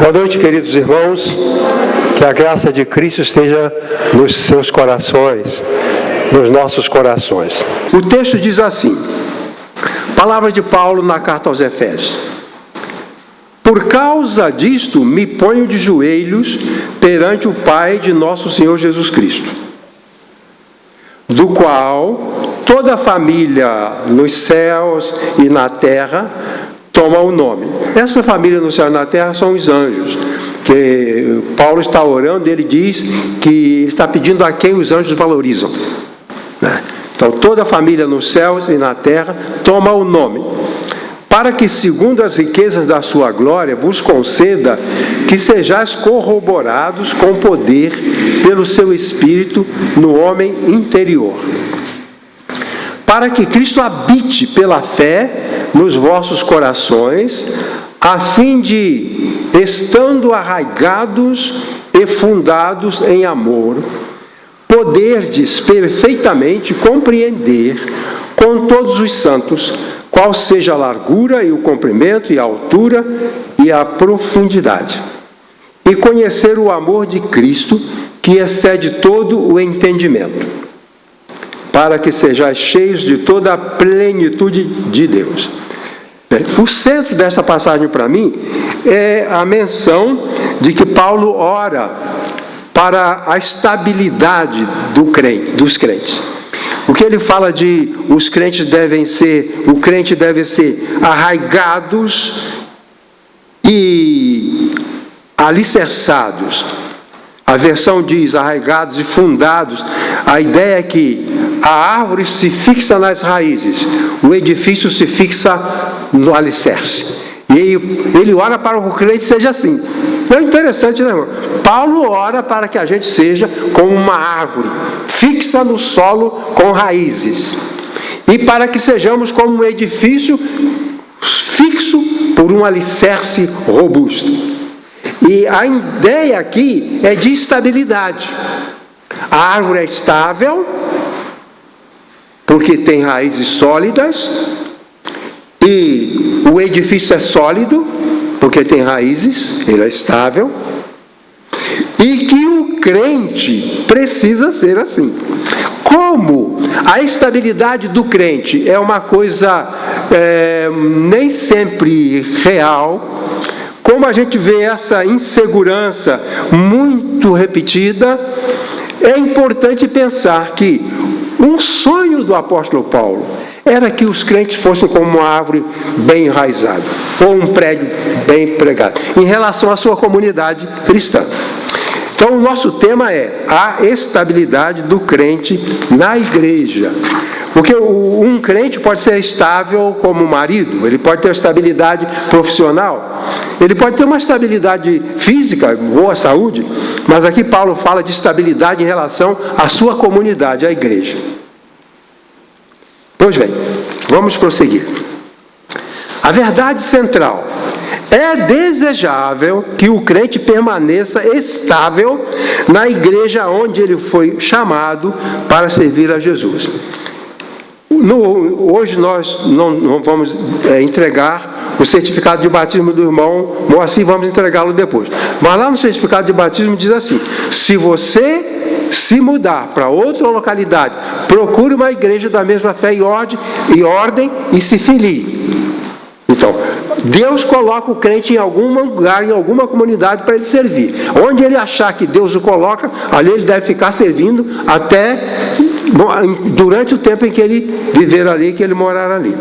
Boa noite, queridos irmãos. Que a graça de Cristo esteja nos seus corações, nos nossos corações. O texto diz assim, palavra de Paulo na carta aos Efésios: por causa disto me ponho de joelhos perante o Pai de nosso Senhor Jesus Cristo, do qual toda a família nos céus e na terra toma o nome. Essa família no céu e na terra são os anjos, que Paulo está orando, ele diz que ele está pedindo a quem os anjos valorizam, né? Então toda a família nos céus e na terra toma o nome, para que segundo as riquezas da sua glória vos conceda que sejais corroborados com poder pelo seu Espírito no homem interior, para que Cristo habite pela fé nos vossos corações, a fim de, estando arraigados e fundados em amor, poderdes perfeitamente compreender com todos os santos qual seja a largura e o comprimento e a altura e a profundidade, e conhecer o amor de Cristo, que excede todo o entendimento, para que sejais cheios de toda a plenitude de Deus. O centro dessa passagem para mim é a menção de que Paulo ora para a estabilidade dos crentes. O que ele fala de o crente deve ser arraigados e alicerçados. A versão diz arraigados e fundados. A ideia é que a árvore se fixa nas raízes, o edifício se fixa no alicerce. E ele ora para que o crente seja assim. É interessante, né, irmão? Paulo ora para que a gente seja como uma árvore, fixa no solo com raízes. E para que sejamos como um edifício fixo por um alicerce robusto. E a ideia aqui é de estabilidade. A árvore é estável, porque tem raízes sólidas, e o edifício é sólido, porque tem raízes, ele é estável, e que o crente precisa ser assim. Como a estabilidade do crente é uma coisa nem sempre real, como a gente vê essa insegurança muito repetida, é importante pensar que um sonho do apóstolo Paulo era que os crentes fossem como uma árvore bem enraizada, ou um prédio bem pregado, em relação à sua comunidade cristã. Então, o nosso tema é a estabilidade do crente na igreja. Porque um crente pode ser estável como marido, ele pode ter estabilidade profissional, ele pode ter uma estabilidade física, boa saúde, mas aqui Paulo fala de estabilidade em relação à sua comunidade, à igreja. Pois bem, vamos prosseguir. A verdade central: é desejável que o crente permaneça estável na igreja onde ele foi chamado para servir a Jesus. Hoje nós não vamos entregar o certificado de batismo do irmão Moacir, vamos entregá-lo depois. Mas lá no certificado de batismo diz assim: se você se mudar para outra localidade, procure uma igreja da mesma fé e ordem e se filie. Então, Deus coloca o crente em algum lugar, em alguma comunidade para ele servir. Onde ele achar que Deus o coloca, ali ele deve ficar servindo até durante o tempo em que ele viver ali, que ele morar ali.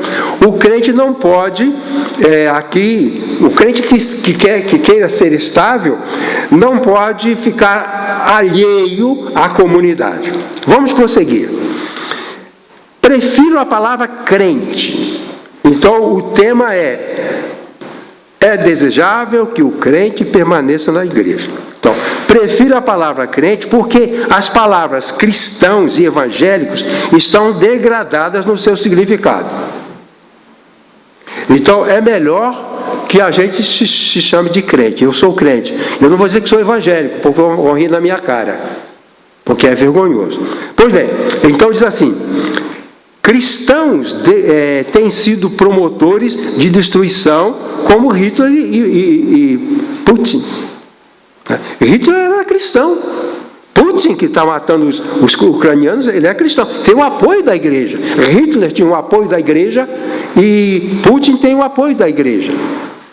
O crente não pode, o crente que queira ser estável, não pode ficar alheio à comunidade. Vamos prosseguir. Prefiro a palavra crente. Então, o tema é desejável que o crente permaneça na igreja. Então, prefiro a palavra crente porque as palavras cristãos e evangélicos estão degradadas no seu significado. Então, é melhor que a gente se chame de crente. Eu sou crente. Eu não vou dizer que sou evangélico, porque vão rir na minha cara, porque é vergonhoso. Pois bem, então diz assim: cristãos têm sido promotores de destruição, como Hitler e Putin. Hitler era cristão. Putin, que está matando os ucranianos, ele é cristão. Tem o apoio da igreja. Hitler tinha o apoio da igreja e Putin tem o apoio da igreja.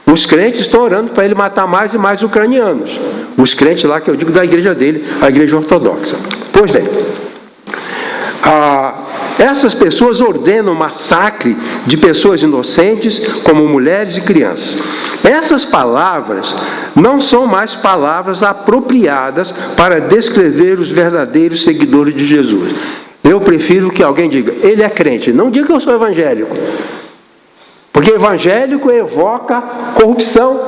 Os crentes estão orando para ele matar mais e mais ucranianos. Os crentes lá, que eu digo da igreja dele, a igreja ortodoxa. Pois bem, essas pessoas ordenam o massacre de pessoas inocentes, como mulheres e crianças. Essas palavras não são mais palavras apropriadas para descrever os verdadeiros seguidores de Jesus. Eu prefiro que alguém diga, ele é crente. Não diga que eu sou evangélico. Porque evangélico evoca corrupção,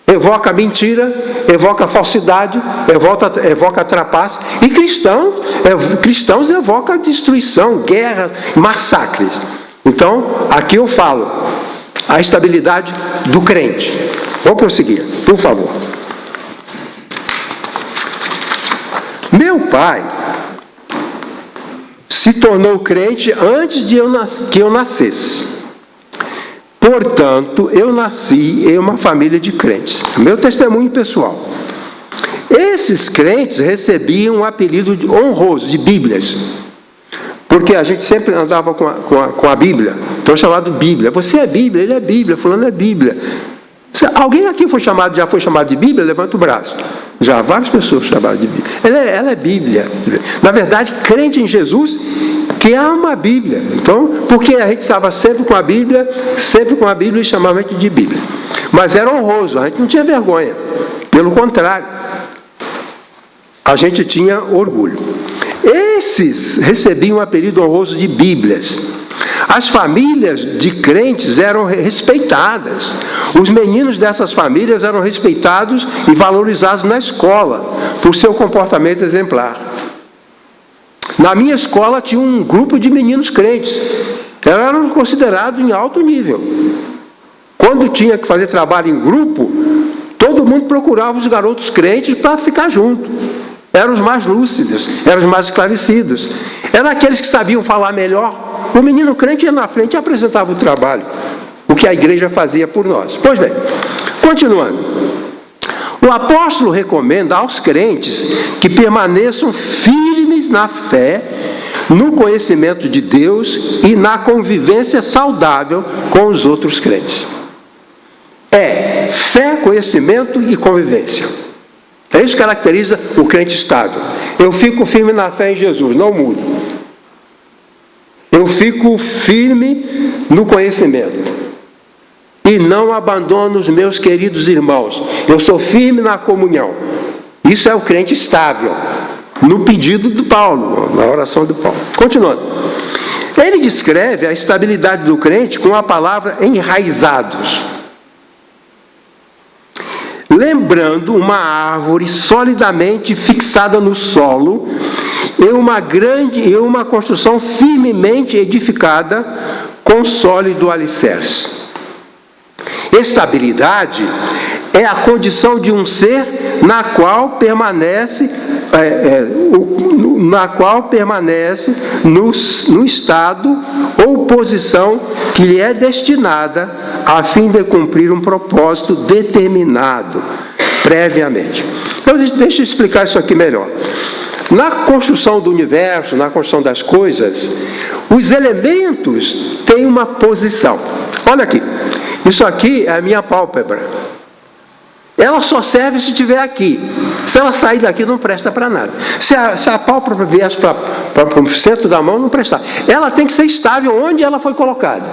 evoca mentira, evoca falsidade, evoca trapaça. E cristãos evocam destruição, guerra, massacres. Então, aqui eu falo a estabilidade do crente. Vamos prosseguir, por favor. Meu pai se tornou crente antes de que eu nascesse. Portanto, eu nasci em uma família de crentes. Meu testemunho pessoal. Esses crentes recebiam um apelido honroso de Bíblias. Porque a gente sempre andava com a Bíblia. Então, chamado Bíblia. Você é Bíblia, ele é Bíblia, fulano é Bíblia. Alguém aqui já foi chamado de Bíblia? Levanta o braço. Já várias pessoas chamaram de Bíblia. Ela é Bíblia. Na verdade, crente em Jesus, que ama a Bíblia. Então, porque a gente estava sempre com a Bíblia e chamava a gente de Bíblia. Mas era honroso, a gente não tinha vergonha. Pelo contrário, a gente tinha orgulho. Esses recebiam o apelido honroso de Bíblias. As famílias de crentes eram respeitadas. Os meninos dessas famílias eram respeitados e valorizados na escola por seu comportamento exemplar. Na minha escola tinha um grupo de meninos crentes. Eram considerados em alto nível. Quando tinha que fazer trabalho em grupo, todo mundo procurava os garotos crentes para ficar junto. Eram os mais lúcidos, eram os mais esclarecidos. Eram aqueles que sabiam falar melhor. O menino crente ia na frente e apresentava o trabalho, o que a igreja fazia por nós. Pois bem, continuando. O apóstolo recomenda aos crentes que permaneçam firmes na fé, no conhecimento de Deus e na convivência saudável com os outros crentes. É fé, conhecimento e convivência. É isso que caracteriza o crente estável. Eu fico firme na fé em Jesus, não mudo. Eu fico firme no conhecimento. E não abandono os meus queridos irmãos. Eu sou firme na comunhão. Isso é o crente estável. No pedido de Paulo, na oração de Paulo. Continuando. Ele descreve a estabilidade do crente com a palavra enraizados. Lembrando uma árvore solidamente fixada no solo e uma construção firmemente edificada com sólido alicerce. Estabilidade é a condição de um ser na qual permanece no estado ou posição que lhe é destinada a fim de cumprir um propósito determinado previamente. Então, deixa eu explicar isso aqui melhor. Na construção do universo, na construção das coisas, os elementos têm uma posição. Olha aqui, isso aqui é a minha pálpebra. Ela só serve se estiver aqui. Se ela sair daqui, não presta para nada. Se a pálpebra viesse para o centro da mão, não presta. Ela tem que ser estável onde ela foi colocada.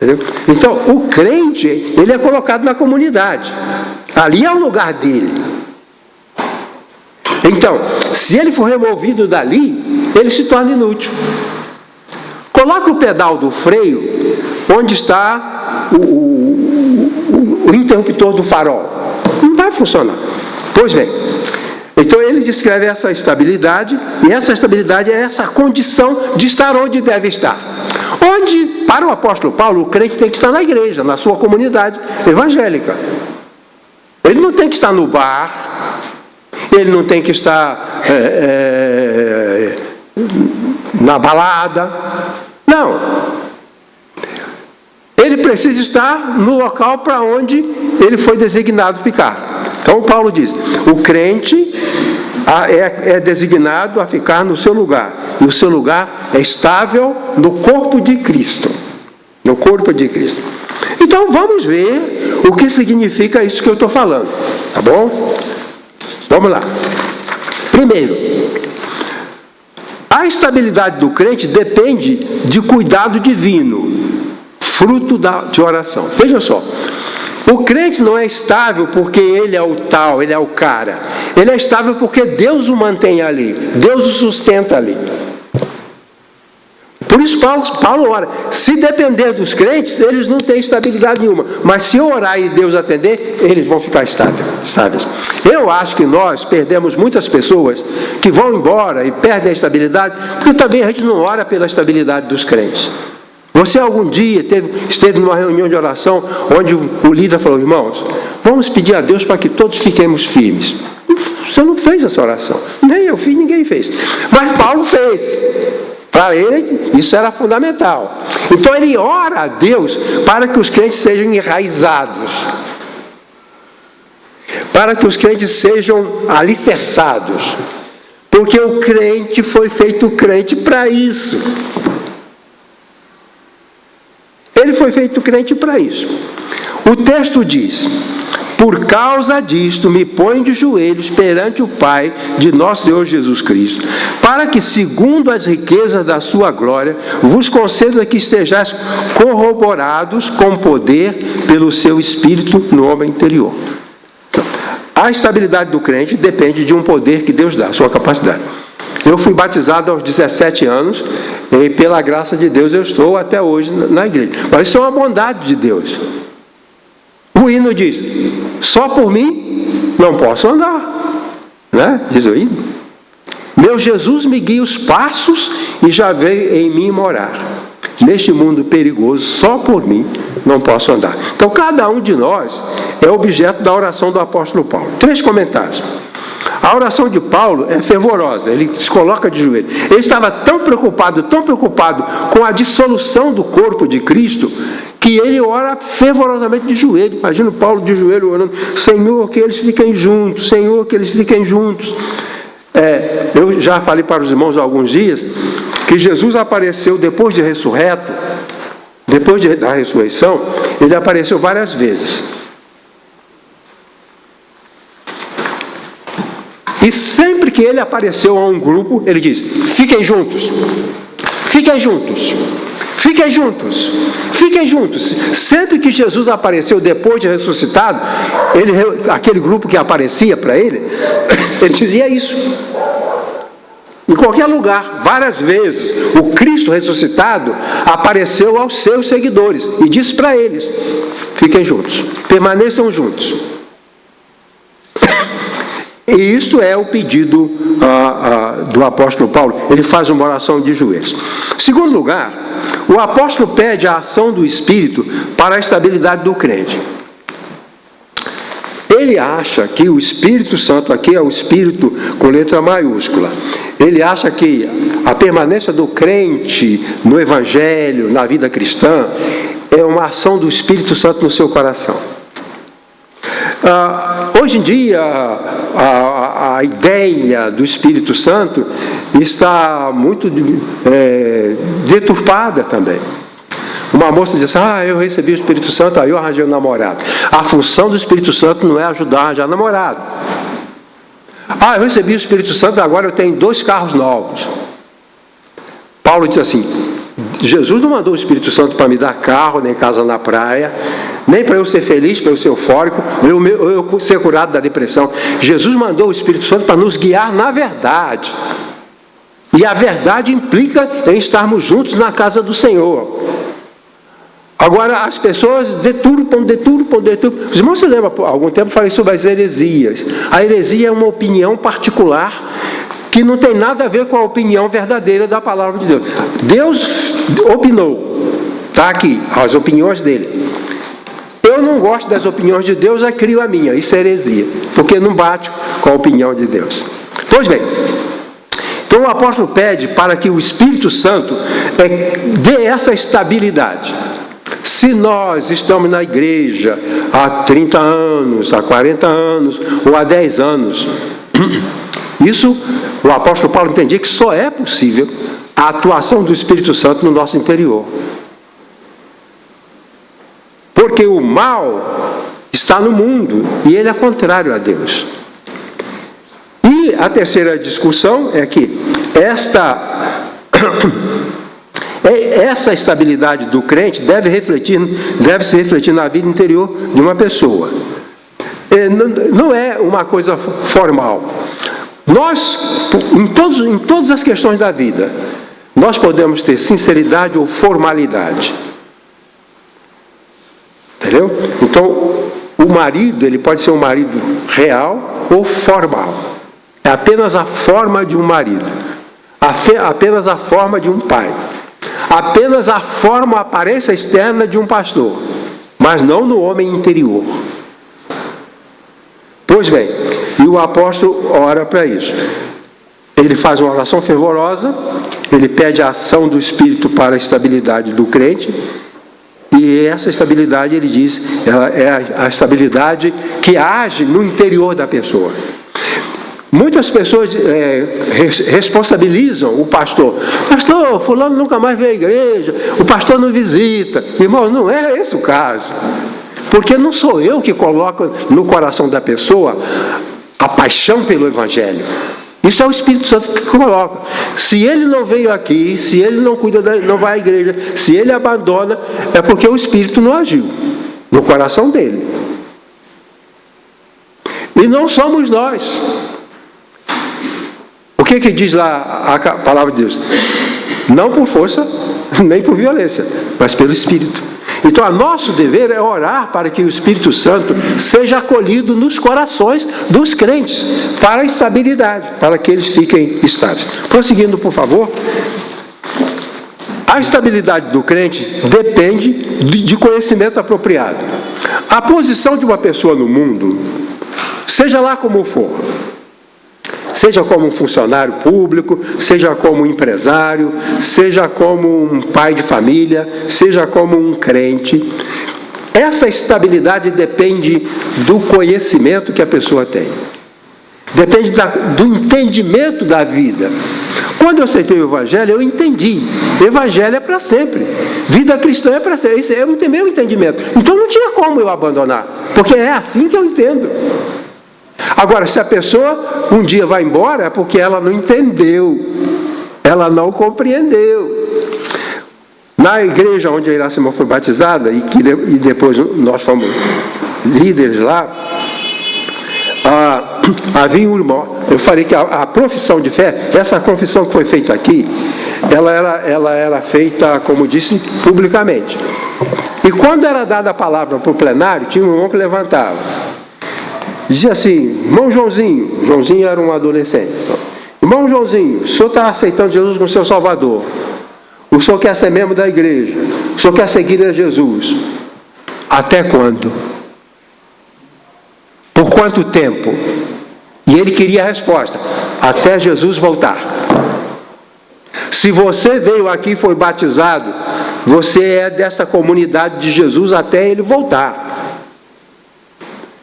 Entendeu? Então, o crente, ele é colocado na comunidade. Ali é o lugar dele. Então, se ele for removido dali, ele se torna inútil. Coloca o pedal do freio onde está o interruptor do farol. Não vai funcionar. Pois bem, então ele descreve essa estabilidade, e essa estabilidade é essa condição de estar onde deve estar. Onde, para o apóstolo Paulo, o crente tem que estar na igreja, na sua comunidade evangélica. Ele não tem que estar no bar, ele não tem que estar na balada. Não. ele precisa estar no local para onde ele foi designado ficar. Então Paulo diz, o crente é designado a ficar no seu lugar, e o seu lugar é estável no corpo de Cristo. No corpo de Cristo. Então vamos ver o que significa isso que eu estou falando, tá bom? Vamos lá. Primeiro, a estabilidade do crente depende de cuidado divino, fruto de oração. Veja só, o crente não é estável porque ele é o tal, ele é o cara. Ele é estável porque Deus o mantém ali, Deus o sustenta ali. Por isso Paulo ora, se depender dos crentes, eles não têm estabilidade nenhuma. Mas se eu orar e Deus atender, eles vão ficar estáveis. Eu acho que nós perdemos muitas pessoas que vão embora e perdem a estabilidade, porque também a gente não ora pela estabilidade dos crentes. Você algum dia esteve numa reunião de oração, onde o líder falou, irmãos, vamos pedir a Deus para que todos fiquemos firmes. Você não fez essa oração. Nem eu fiz, ninguém fez. Mas Paulo fez. Para ele, isso era fundamental. Então ele ora a Deus para que os crentes sejam enraizados. Para que os crentes sejam alicerçados. Porque o crente foi feito crente para isso. Ele foi feito crente para isso. O texto diz, por causa disto me ponho de joelhos perante o Pai de nosso Senhor Jesus Cristo, para que, segundo as riquezas da sua glória, vos conceda que estejais corroborados com poder pelo seu Espírito no homem interior. Então, a estabilidade do crente depende de um poder que Deus dá, a sua capacidade. Eu fui batizado aos 17 anos e pela graça de Deus eu estou até hoje na igreja. Mas isso é uma bondade de Deus. O hino diz, só por mim não posso andar. Né? Diz o hino. Meu Jesus me guia os passos e já veio em mim morar. Neste mundo perigoso, só por mim não posso andar. Então cada um de nós é objeto da oração do apóstolo Paulo. 3 comentários. A oração de Paulo é fervorosa, ele se coloca de joelho. Ele estava tão preocupado com a dissolução do corpo de Cristo, que ele ora fervorosamente de joelho. Imagina o Paulo de joelho orando, Senhor, que eles fiquem juntos, Senhor, que eles fiquem juntos. Eu já falei para os irmãos há alguns dias, que Jesus apareceu depois de ressurreto, depois da ressurreição, ele apareceu várias vezes. E sempre que ele apareceu a um grupo, ele diz, fiquem juntos, fiquem juntos, fiquem juntos, fiquem juntos. Sempre que Jesus apareceu depois de ressuscitado, aquele grupo que aparecia para ele, ele dizia isso. Em qualquer lugar, várias vezes, o Cristo ressuscitado apareceu aos seus seguidores e disse para eles, fiquem juntos, permaneçam juntos. E isso é o pedido do apóstolo Paulo. Ele faz uma oração de joelhos. Segundo lugar, o apóstolo pede a ação do Espírito para a estabilidade do crente. Ele acha que o Espírito Santo, aqui é o Espírito com letra maiúscula, ele acha que a permanência do crente no Evangelho, na vida cristã, é uma ação do Espírito Santo no seu coração. Hoje em dia, a ideia do Espírito Santo está muito deturpada também. Uma moça diz assim, eu recebi o Espírito Santo, aí eu arranjei um namorado. A função do Espírito Santo não é ajudar a arranjar namorado. Eu recebi o Espírito Santo, agora eu tenho 2 carros novos. Paulo diz assim, Jesus não mandou o Espírito Santo para me dar carro, nem casa na praia, nem para eu ser feliz, para eu ser eufórico, eu ser curado da depressão. Jesus mandou o Espírito Santo para nos guiar na verdade. E a verdade implica em estarmos juntos na casa do Senhor. Agora, as pessoas deturpam. Os irmãos se lembram, há algum tempo eu falei sobre as heresias. A heresia é uma opinião particular que não tem nada a ver com a opinião verdadeira da palavra de Deus. Deus opinou, está aqui, as opiniões dele. Eu não gosto das opiniões de Deus, eu crio a minha, isso é heresia, porque não bate com a opinião de Deus. Pois bem, então o apóstolo pede para que o Espírito Santo dê essa estabilidade. Se nós estamos na igreja há 30 anos, há 40 anos ou há 10 anos, isso o apóstolo Paulo entendia que só é possível a atuação do Espírito Santo no nosso interior. Porque o mal está no mundo e ele é contrário a Deus. E a terceira discussão é que essa estabilidade do crente deve se refletir na vida interior de uma pessoa. Não é uma coisa formal. Nós, em todas as questões da vida, nós podemos ter sinceridade ou formalidade. Entendeu? Então, o marido, ele pode ser um marido real ou formal. É apenas a forma de um marido. Apenas a forma de um pai. Apenas a forma, a aparência externa de um pastor. Mas não no homem interior. Pois bem, e o apóstolo ora para isso. Ele faz uma oração fervorosa, ele pede a ação do Espírito para a estabilidade do crente, e essa estabilidade, ele diz, ela é a estabilidade que age no interior da pessoa. Muitas pessoas responsabilizam o pastor. Pastor, fulano nunca mais veio à igreja, o pastor não visita. Irmão, não é esse o caso. Porque não sou eu que coloco no coração da pessoa a paixão pelo Evangelho. Isso é o Espírito Santo que coloca. Se ele não veio aqui, se ele não cuida, não vai à igreja, se ele abandona, é porque o Espírito não agiu no coração dele. E não somos nós. O que diz lá a palavra de Deus? Não por força, nem por violência, mas pelo Espírito. Então, nosso dever é orar para que o Espírito Santo seja acolhido nos corações dos crentes, para a estabilidade, para que eles fiquem estáveis. Prosseguindo, por favor. A estabilidade do crente depende de conhecimento apropriado. A posição de uma pessoa no mundo, seja lá como for, seja como um funcionário público, seja como um empresário, seja como um pai de família, seja como um crente, essa estabilidade depende do conhecimento que a pessoa tem. Depende do entendimento da vida. Quando eu aceitei o Evangelho, eu entendi. Evangelho é para sempre. Vida cristã é para sempre. Esse é o meu entendimento. Então não tinha como eu abandonar, porque é assim que eu entendo. Agora, se a pessoa um dia vai embora, é porque ela não entendeu, ela não compreendeu. Na igreja onde a Iracema foi batizada, e depois nós fomos líderes lá, havia um irmão. Eu falei que a profissão de fé, essa confissão que foi feita aqui, ela era feita, como disse, publicamente. E quando era dada a palavra para o plenário, tinha um irmão que levantava. Dizia assim: irmão Joãozinho, Joãozinho era um adolescente, irmão Joãozinho, o senhor está aceitando Jesus como seu Salvador, o senhor quer ser membro da igreja, o senhor quer seguir a Jesus, até quando? Por quanto tempo? E ele queria a resposta: até Jesus voltar. Se você veio aqui e foi batizado, você é dessa comunidade de Jesus até ele voltar.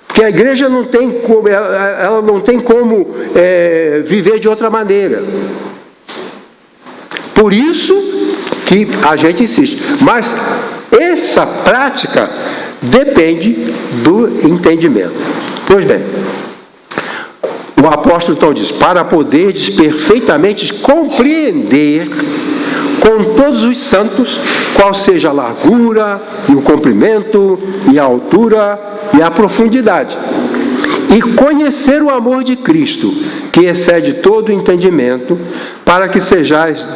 Porque a igreja não tem como, ela não tem como viver de outra maneira. Por isso que a gente insiste. Mas essa prática depende do entendimento. Pois bem, o apóstolo então diz: para poderes perfeitamente compreender com todos os santos qual seja a largura e o comprimento e a altura e a profundidade, e conhecer o amor de Cristo, que excede todo o entendimento, para que sejais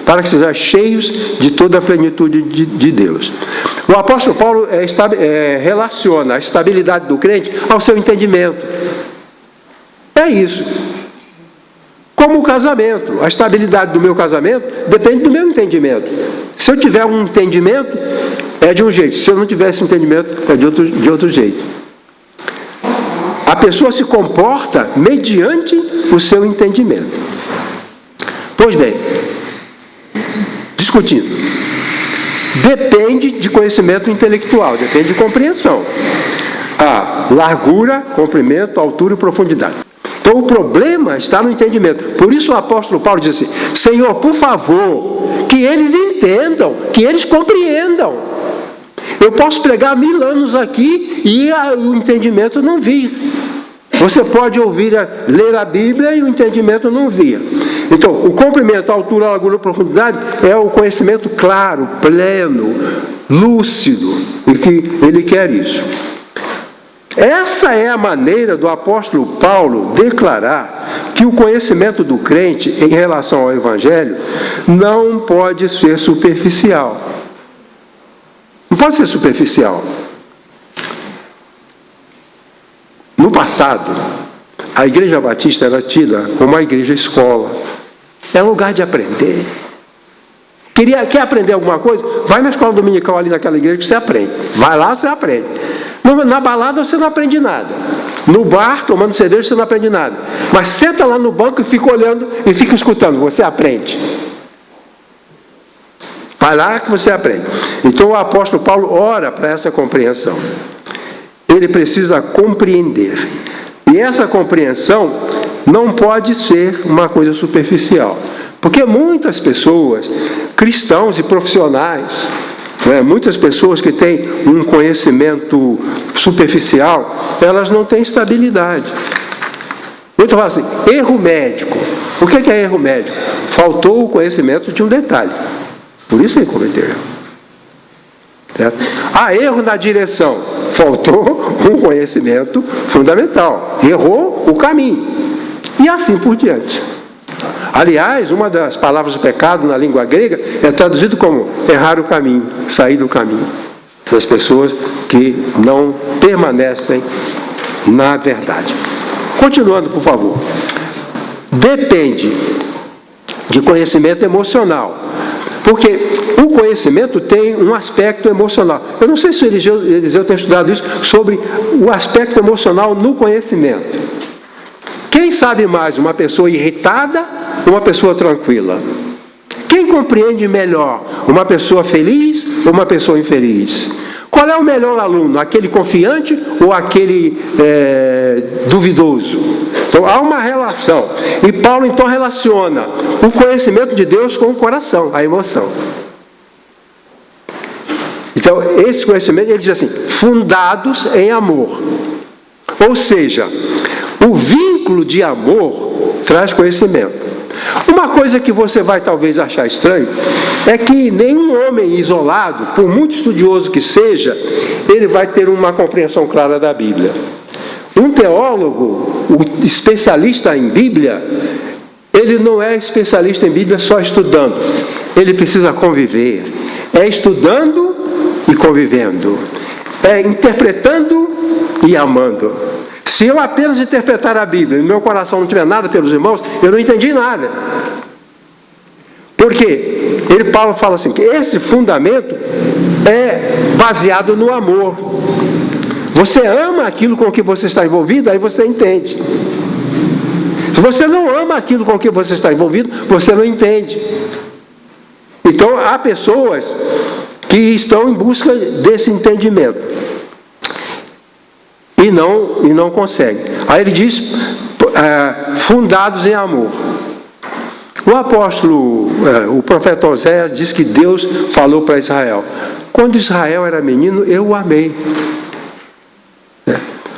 para que sejais cheios de toda a plenitude de Deus. O apóstolo Paulo relaciona a estabilidade do crente ao seu entendimento. É isso. Como o casamento, a estabilidade do meu casamento depende do meu entendimento. Se eu tiver um entendimento, é de um jeito. Se eu não tiver esse entendimento, é de outro jeito. A pessoa se comporta mediante o seu entendimento. Pois bem, discutindo. depende de conhecimento intelectual, depende de compreensão. A largura, comprimento, altura e profundidade. Então o problema está no entendimento. Por isso o apóstolo Paulo diz assim: Senhor, por favor, que eles entendam, que eles compreendam. Eu posso pregar 1000 anos aqui e o entendimento não vir. Você pode ouvir, ler a Bíblia e o entendimento não vir. Então, o comprimento, a altura, a largura e a profundidade é o conhecimento claro, pleno, lúcido, e que ele quer isso. Essa é a maneira do apóstolo Paulo declarar que o conhecimento do crente em relação ao Evangelho não pode ser superficial. Não pode ser superficial. No passado, a Igreja Batista era tida como uma igreja escola. É lugar de aprender. Quer aprender alguma coisa? Vai na escola dominical ali naquela igreja que você aprende. Vai lá, você aprende. Na balada você não aprende nada. No bar, tomando cerveja, você não aprende nada. Mas senta lá no banco e fica olhando e fica escutando. Você aprende. Vai lá que você aprende. Então o apóstolo Paulo ora para essa compreensão. Ele precisa compreender. E essa compreensão não pode ser uma coisa superficial. Porque muitas pessoas, cristãos e profissionais, muitas pessoas que têm um conhecimento superficial, elas não têm estabilidade. Muitos falam assim: erro médico. O que é erro médico? Faltou o conhecimento de um detalhe. Por isso ele cometeu erro. Certo? Erro na direção. Faltou um conhecimento fundamental. Errou o caminho. E assim por diante. Aliás, uma das palavras do pecado na língua grega é traduzido como errar o caminho, sair do caminho. Das pessoas que não permanecem na verdade. Continuando, por favor. Depende de conhecimento emocional. Porque o conhecimento tem um aspecto emocional. Eu não sei se o Eliseu tem estudado isso, sobre o aspecto emocional no conhecimento. Quem sabe mais, uma pessoa irritada ou uma pessoa tranquila? Quem compreende melhor, uma pessoa feliz ou uma pessoa infeliz? Qual é o melhor aluno, aquele confiante ou aquele duvidoso? Então há uma relação. E Paulo então relaciona o conhecimento de Deus com o coração, a emoção. Então esse conhecimento, ele diz assim: fundados em amor. Ou seja, o vínculo de amor traz conhecimento. Uma coisa que você vai talvez achar estranho é que nenhum homem isolado, por muito estudioso que seja, ele vai ter uma compreensão clara da Bíblia. Um teólogo, um especialista em Bíblia, ele não é especialista em Bíblia só estudando. Ele precisa conviver. É estudando e convivendo. É interpretando e amando. Se eu apenas interpretar a Bíblia e no meu coração não tiver nada pelos irmãos, eu não entendi nada. Por quê? Paulo fala assim, que esse fundamento é baseado no amor. Você ama aquilo com que você está envolvido, aí você entende. Se você não ama aquilo com que você está envolvido, você não entende. Então, há pessoas que estão em busca desse entendimento. E não conseguem. Aí ele diz, fundados em amor. O apóstolo, o profeta Oséias diz que Deus falou para Israel: quando Israel era menino, eu o amei.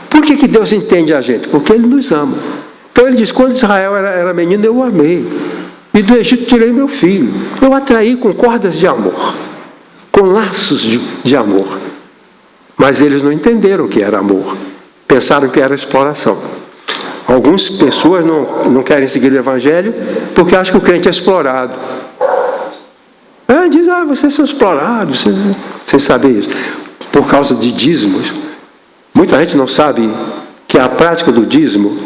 Por que Deus entende a gente? Porque Ele nos ama. Então ele diz, quando Israel era menino, eu o amei. E do Egito tirei meu filho. Eu atraí com cordas de amor, com laços de amor. Mas eles não entenderam o que era amor. Pensaram que era exploração. Algumas pessoas não querem seguir o Evangelho porque acham que o crente é explorado. Diz, vocês são explorados. Vocês sabem isso. Por causa de dízimos. Muita gente não sabe que a prática do dízimo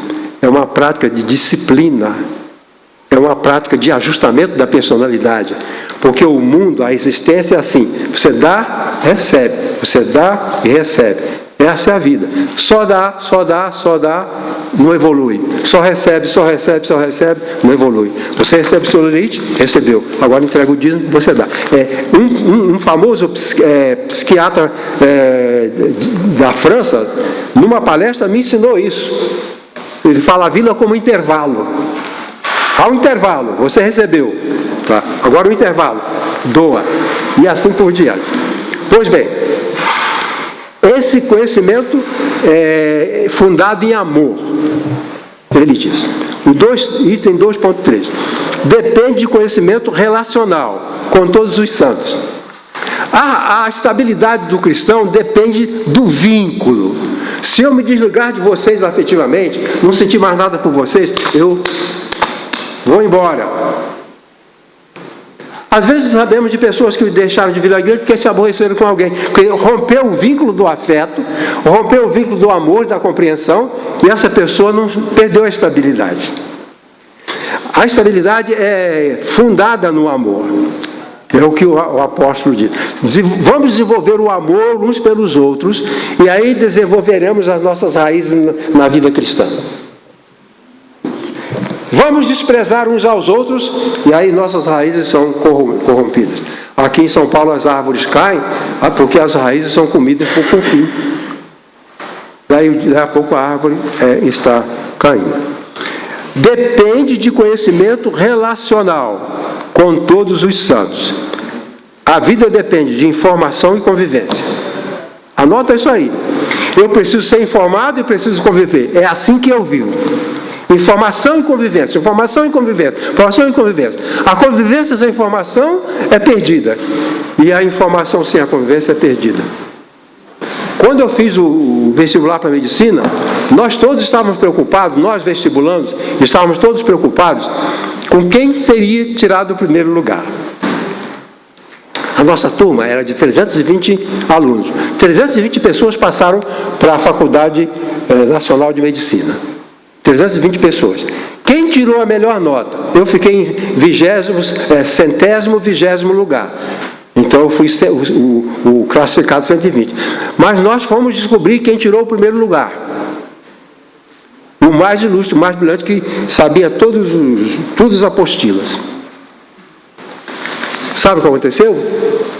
é uma prática de disciplina. É uma prática de ajustamento da personalidade. Porque o mundo, a existência é assim. Você dá, recebe. Você dá e recebe. É Essa é a vida. Só dá, não evolui. Só recebe, não evolui. Você recebe celulite? Recebeu. Agora entrega o dízimo, você dá. Um famoso psiquiatra da França, numa palestra, me ensinou isso. Ele fala a vida como intervalo. Há um intervalo, você recebeu. Tá? Agora o intervalo, doa. E assim por diante. Pois bem, esse conhecimento é fundado em amor. Ele diz. Item 2.3. Depende de conhecimento relacional com todos os santos. A estabilidade do cristão depende do vínculo. Se eu me desligar de vocês afetivamente, não sentir mais nada por vocês, eu vou embora. Às vezes sabemos de pessoas que deixaram de vir à igreja porque se aborreceram com alguém, porque rompeu o vínculo do afeto, rompeu o vínculo do amor, da compreensão, e essa pessoa não perdeu a estabilidade. A estabilidade é fundada no amor. É o que o apóstolo diz. Vamos desenvolver o amor uns pelos outros, e aí desenvolveremos as nossas raízes na vida cristã. Vamos desprezar uns aos outros, e aí nossas raízes são corrompidas. Aqui em São Paulo as árvores caem, porque as raízes são comidas por cupim. Daí a pouco a árvore está caindo. Depende de conhecimento relacional com todos os santos. A vida depende de informação e convivência. Anota isso aí. Eu preciso ser informado e preciso conviver. É assim que eu vivo. Informação e convivência, informação e convivência, informação e convivência. A convivência sem informação é perdida. E a informação sem a convivência é perdida. Quando eu fiz o vestibular para medicina, nós todos estávamos preocupados, nós vestibulandos, estávamos todos preocupados com quem seria tirado o primeiro lugar. A nossa turma era de 320 alunos. 320 pessoas passaram para a Faculdade Nacional de Medicina. 320 pessoas. Quem tirou a melhor nota? Eu fiquei em 120º lugar. Então eu fui o classificado 120. Mas nós fomos descobrir quem tirou o primeiro lugar. O mais ilustre, o mais brilhante, que sabia todas as apostilas. Sabe o que aconteceu?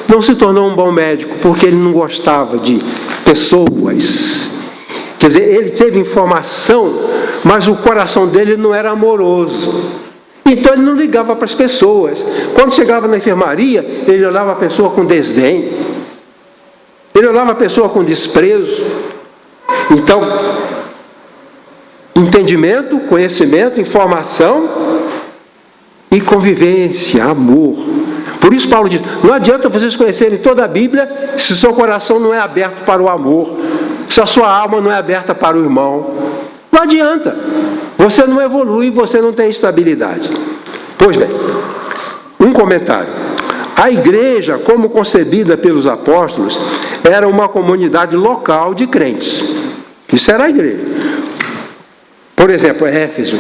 Não se tornou um bom médico, porque ele não gostava de pessoas. Quer dizer, ele teve informação, mas o coração dele não era amoroso. Então ele não ligava para as pessoas. Quando chegava na enfermaria, ele olhava a pessoa com desdém. Ele olhava a pessoa com desprezo. Então, entendimento, conhecimento, informação e convivência, amor. Por isso Paulo diz, não adianta vocês conhecerem toda a Bíblia se seu coração não é aberto para o amor, se a sua alma não é aberta para o irmão. Não adianta. Você não evolui, você não tem estabilidade. Pois bem, um comentário. A igreja, como concebida pelos apóstolos, era uma comunidade local de crentes. Isso era a igreja. Por exemplo, Éfeso.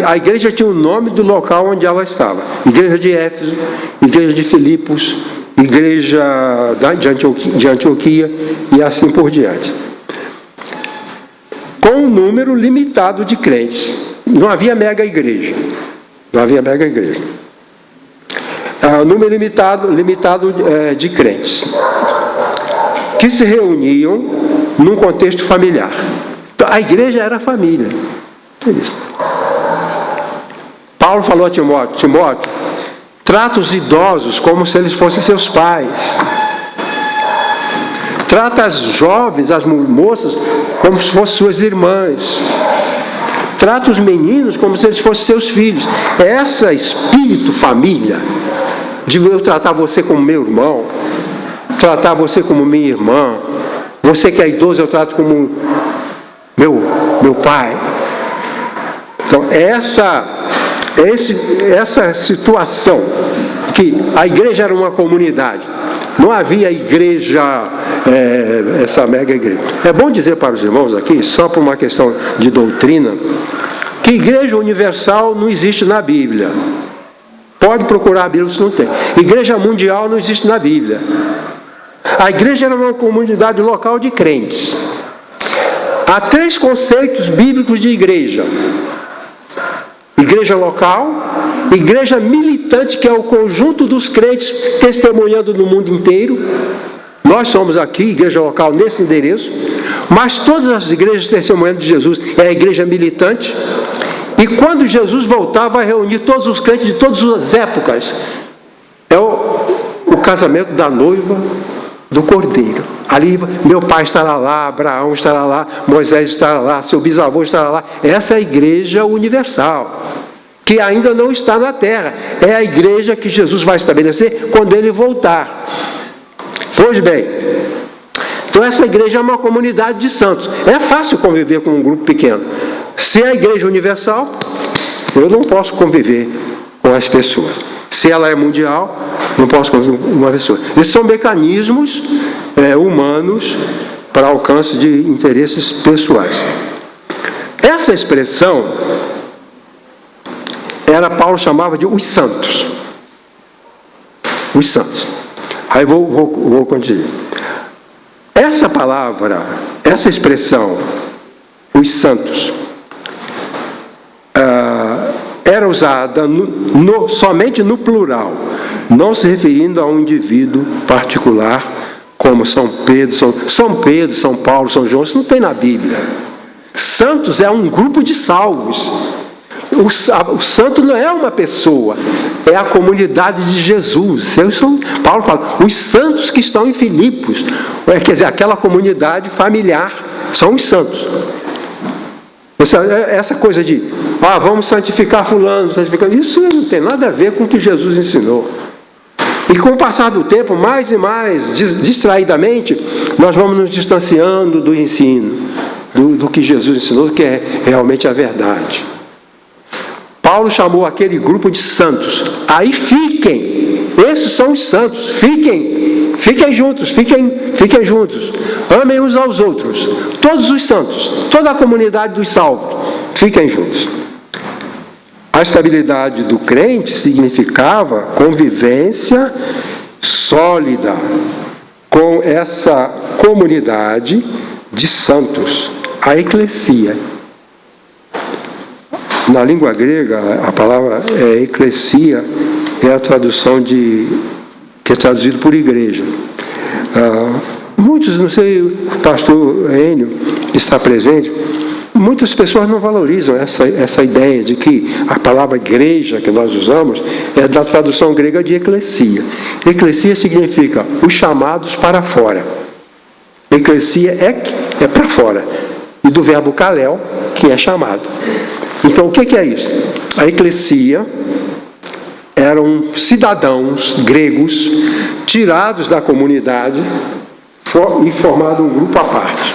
A igreja tinha o nome do local onde ela estava. Igreja de Éfeso, igreja de Filipos, igreja de Antioquia e assim por diante. Com um número limitado de crentes. Não havia mega igreja. Não havia mega igreja. Um número limitado de crentes. Que se reuniam num contexto familiar. Então, a igreja era a família. É isso. Paulo falou a Timóteo, trata os idosos como se eles fossem seus pais. Trata as jovens, as moças, como se fossem suas irmãs. Trata os meninos como se eles fossem seus filhos. Esse espírito família, de eu tratar você como meu irmão, tratar você como minha irmã, você que é idoso eu trato como meu pai. Então, essa situação, que a igreja era uma comunidade, não havia igreja, essa mega igreja. É bom dizer para os irmãos aqui, só por uma questão de doutrina, que igreja universal não existe na Bíblia. Pode procurar a Bíblia se não tem. Igreja mundial não existe na Bíblia. A igreja era uma comunidade local de crentes. Há 3 conceitos bíblicos de igreja: igreja local, igreja militante, que é o conjunto dos crentes testemunhando no mundo inteiro. Nós somos aqui, igreja local, nesse endereço, mas todas as igrejas testemunhando de Jesus é a igreja militante. E quando Jesus voltar, vai reunir todos os crentes de todas as épocas. É o casamento da noiva do Cordeiro. Ali meu pai estará lá, Abraão estará lá, Moisés estará lá, seu bisavô estará lá. Essa é a igreja universal, que ainda não está na terra. É a igreja que Jesus vai estabelecer quando ele voltar. Pois bem, então essa igreja é uma comunidade de santos. É fácil conviver com um grupo pequeno. Se é a igreja universal, eu não posso conviver com as pessoas. Se ela é mundial, não posso conviver com uma pessoa. Esses são mecanismos humanos para alcance de interesses pessoais. Essa expressão Paulo chamava de os santos. Os santos. Aí vou continuar. Essa palavra, essa expressão, os santos, era usada somente no plural, não se referindo a um indivíduo particular, como São Pedro, São Paulo, São João. Isso não tem na Bíblia. Santos é um grupo de salvos. O santo não é uma pessoa, é a comunidade de Jesus. Paulo fala, os santos que estão em Filipos, quer dizer, aquela comunidade familiar, são os santos. Essa coisa de, vamos santificar fulano, isso não tem nada a ver com o que Jesus ensinou. E com o passar do tempo, mais e mais, distraidamente, nós vamos nos distanciando do ensino, do que Jesus ensinou, do que é realmente a verdade. Paulo chamou aquele grupo de santos. Aí fiquem, esses são os santos, fiquem juntos, fiquem juntos, amem uns aos outros, todos os santos, toda a comunidade dos salvos, fiquem juntos. A estabilidade do crente significava convivência sólida com essa comunidade de santos, a eclesia. Na língua grega, a palavra eclesia é a tradução que é traduzido por igreja. Muitos, não sei, o pastor Enio está presente, muitas pessoas não valorizam essa ideia de que a palavra igreja que nós usamos é da tradução grega de eclesia. Eclesia significa os chamados para fora. Eclesia é para fora. E do verbo kalel, que é chamado. Então, o que é isso? A eclesia eram cidadãos gregos tirados da comunidade e formado um grupo à parte.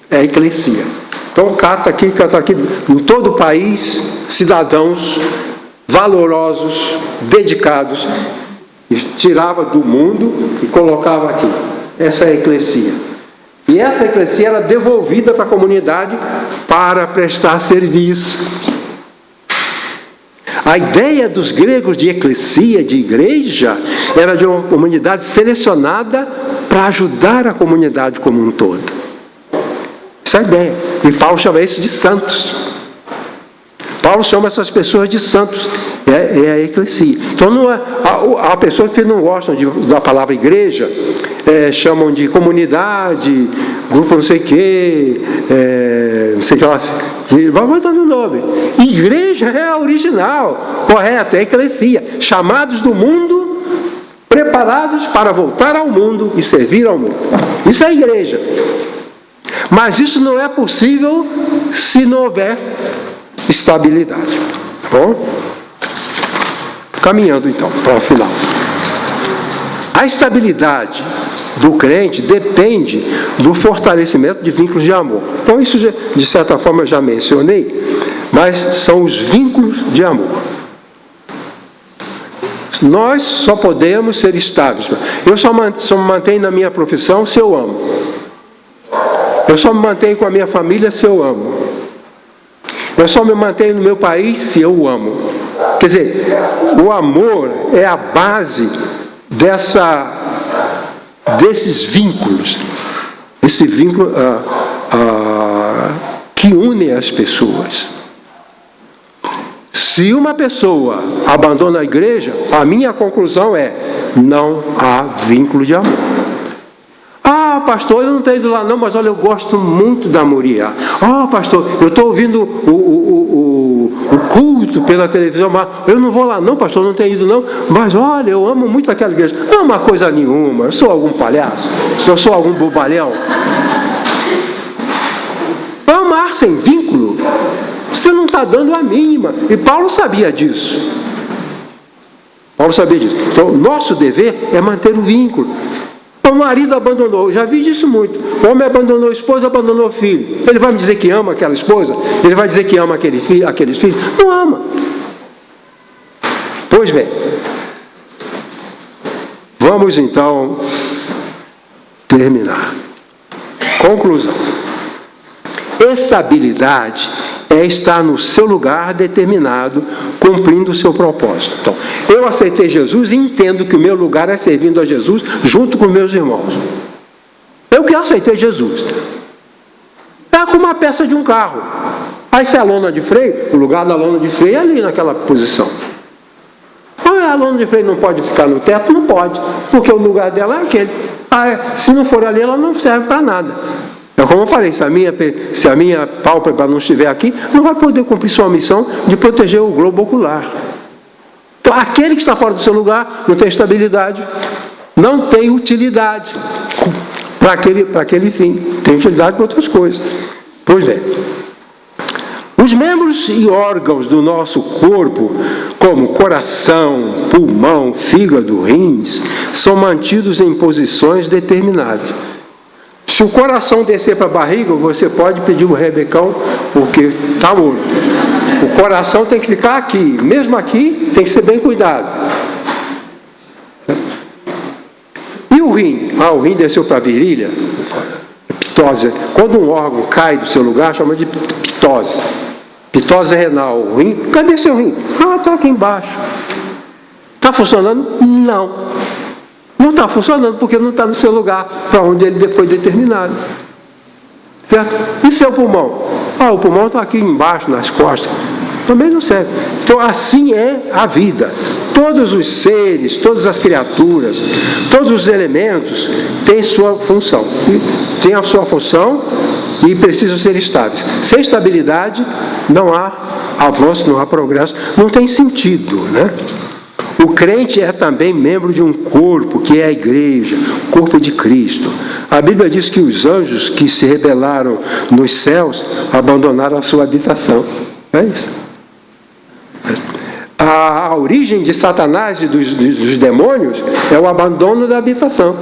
É a eclesia. Então, cata aqui, em todo o país, cidadãos valorosos, dedicados, e tirava do mundo e colocava aqui. Essa é a eclesia. E essa eclesia era devolvida para a comunidade para prestar serviço. A ideia dos gregos de eclesia, de igreja, era de uma comunidade selecionada para ajudar a comunidade como um todo. Essa é a ideia. E Paulo chama isso de santos. Paulo chama essas pessoas de santos. É a eclesia. Então, não é, há pessoas que não gostam da palavra igreja, chamam de comunidade, grupo não sei o quê, não sei o que lá. Vai botando o nome. Igreja é a original, correto, é a eclesia. Chamados do mundo, preparados para voltar ao mundo e servir ao mundo. Isso é a igreja. Mas isso não é possível se não houver estabilidade. Tá bom? Caminhando então para o final. A estabilidade do crente depende do fortalecimento de vínculos de amor. Então isso, de certa forma, eu já mencionei, mas são os vínculos de amor. Nós só podemos ser estáveis. Eu só me mantenho na minha profissão se eu amo. Eu só me mantenho com a minha família se eu amo. Eu só me mantenho no meu país se eu o amo. Quer dizer, o amor é a base desses vínculos, esse vínculo que une as pessoas. Se uma pessoa abandona a igreja, a minha conclusão é: não há vínculo de amor. Ah, pastor, eu não tenho ido lá não, mas olha, eu gosto muito da Moriá. Ah, pastor, eu estou ouvindo o culto pela televisão, mas eu não vou lá não, pastor, eu não tenho ido não, mas olha, eu amo muito aquela igreja. Não é uma coisa nenhuma, eu sou algum palhaço, eu sou algum bobalhão. Amar sem vínculo, você não está dando a mínima. E Paulo sabia disso. Paulo sabia disso. Então, o nosso dever é manter o vínculo. O marido abandonou, eu já vi disso muito. O homem abandonou a esposa, abandonou o filho. Ele vai me dizer que ama aquela esposa? Ele vai dizer que ama aqueles filhos? Não ama. Pois bem, vamos então terminar. Conclusão. Estabilidade é estar no seu lugar determinado, cumprindo o seu propósito. Então, eu aceitei Jesus e entendo que o meu lugar é servindo a Jesus junto com meus irmãos. Eu que aceitei Jesus. É como uma peça de um carro. Aí se é a lona de freio, o lugar da lona de freio é ali naquela posição. A lona de freio não pode ficar no teto? Não pode, porque o lugar dela é aquele. Se não for ali, ela não serve para nada. É como eu falei, se a minha pálpebra não estiver aqui, não vai poder cumprir sua missão de proteger o globo ocular. Então, aquele que está fora do seu lugar não tem estabilidade, não tem utilidade para aquele fim. Tem utilidade para outras coisas. Pois bem, os membros e órgãos do nosso corpo, como coração, pulmão, fígado, rins, são mantidos em posições determinadas. Se o coração descer para a barriga, você pode pedir o rebecão, porque está morto. O coração tem que ficar aqui. Mesmo aqui, tem que ser bem cuidado. E o rim? O rim desceu para a virilha. Pitose. Quando um órgão cai do seu lugar, chama de pitose. Pitose renal. O rim, cadê seu rim? Está aqui embaixo. Está funcionando? Não. Não está funcionando porque não está no seu lugar, para onde ele foi determinado. Certo? E seu pulmão? O pulmão está aqui embaixo, nas costas. Também não serve. Então, assim é a vida. Todos os seres, todas as criaturas, todos os elementos têm sua função. Têm a sua função e precisam ser estáveis. Sem estabilidade, não há avanço, não há progresso. Não tem sentido, né? O crente é também membro de um corpo, que é a igreja, o corpo de Cristo. A Bíblia diz que os anjos que se rebelaram nos céus abandonaram a sua habitação. É isso. A origem de Satanás e dos demônios é o abandono da habitação.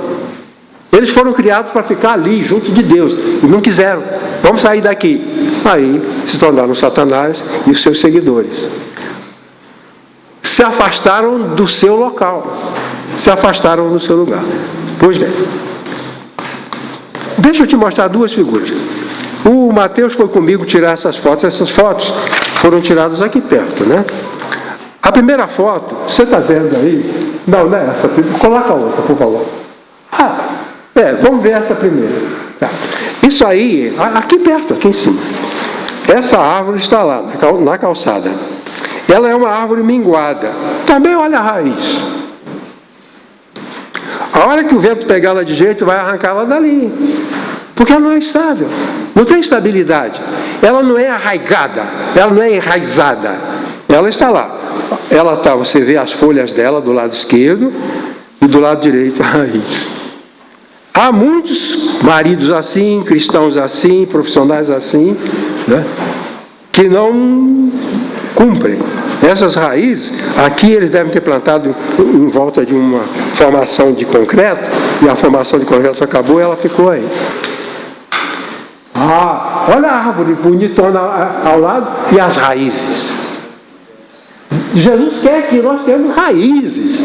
Eles foram criados para ficar ali, junto de Deus, e não quiseram. Vamos sair daqui. Aí se tornaram Satanás e os seus seguidores. Se afastaram do seu local, se afastaram do seu lugar. Pois bem, deixa eu te mostrar duas figuras. O Mateus foi comigo tirar essas fotos foram tiradas aqui perto, né? A primeira foto, você está vendo aí? Não é essa, coloca a outra, por favor. Vamos ver essa primeira. Isso aí, aqui perto, aqui em cima. Essa árvore está lá, na calçada. Ela é uma árvore minguada. Também olha a raiz. A hora que o vento pegar ela de jeito, vai arrancar ela dali. Porque ela não é estável. Não tem estabilidade. Ela não é arraigada. Ela não é enraizada. Ela está lá. Você vê as folhas dela do lado esquerdo e do lado direito a raiz. Há muitos maridos assim, cristãos assim, profissionais assim, né, que não cumprem. Essas raízes, aqui eles devem ter plantado em volta de uma formação de concreto, e a formação de concreto acabou e ela ficou aí. Olha a árvore bonitona ao lado e as raízes. Jesus quer que nós tenhamos raízes.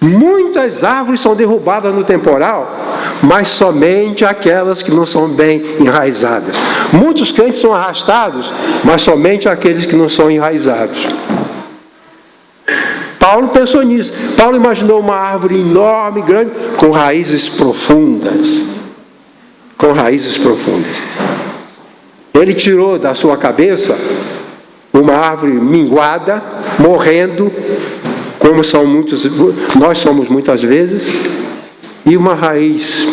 Muitas árvores são derrubadas no temporal, mas somente aquelas que não são bem enraizadas. Muitos crentes são arrastados, mas somente aqueles que não são enraizados. Paulo pensou nisso. Paulo imaginou uma árvore enorme, grande, com raízes profundas. Com raízes profundas. Ele tirou da sua cabeça uma árvore minguada, morrendo, como nós somos muitas vezes, e uma raiz.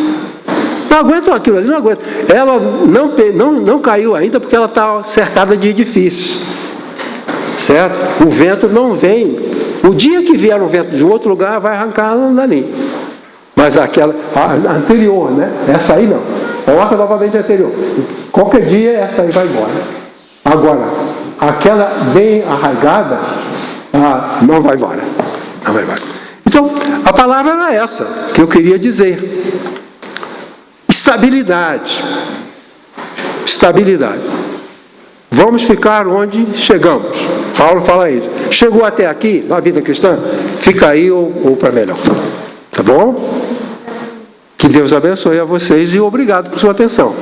Não aguentam aquilo ali, não aguentam. Ela não caiu ainda porque ela está cercada de edifícios. Certo? O vento não vem. O dia que vier o vento de outro lugar, vai arrancar ela dali. Mas aquela, a anterior, né? Essa aí não. Coloca novamente a anterior. Qualquer dia, essa aí vai embora. Agora, aquela bem arraigada, não vai embora. Não vai embora. Então, a palavra era essa que eu queria dizer. Estabilidade. Estabilidade. Vamos ficar onde chegamos. Paulo fala isso. Chegou até aqui, na vida cristã, fica aí ou para melhor. Tá bom? Que Deus abençoe a vocês e obrigado por sua atenção.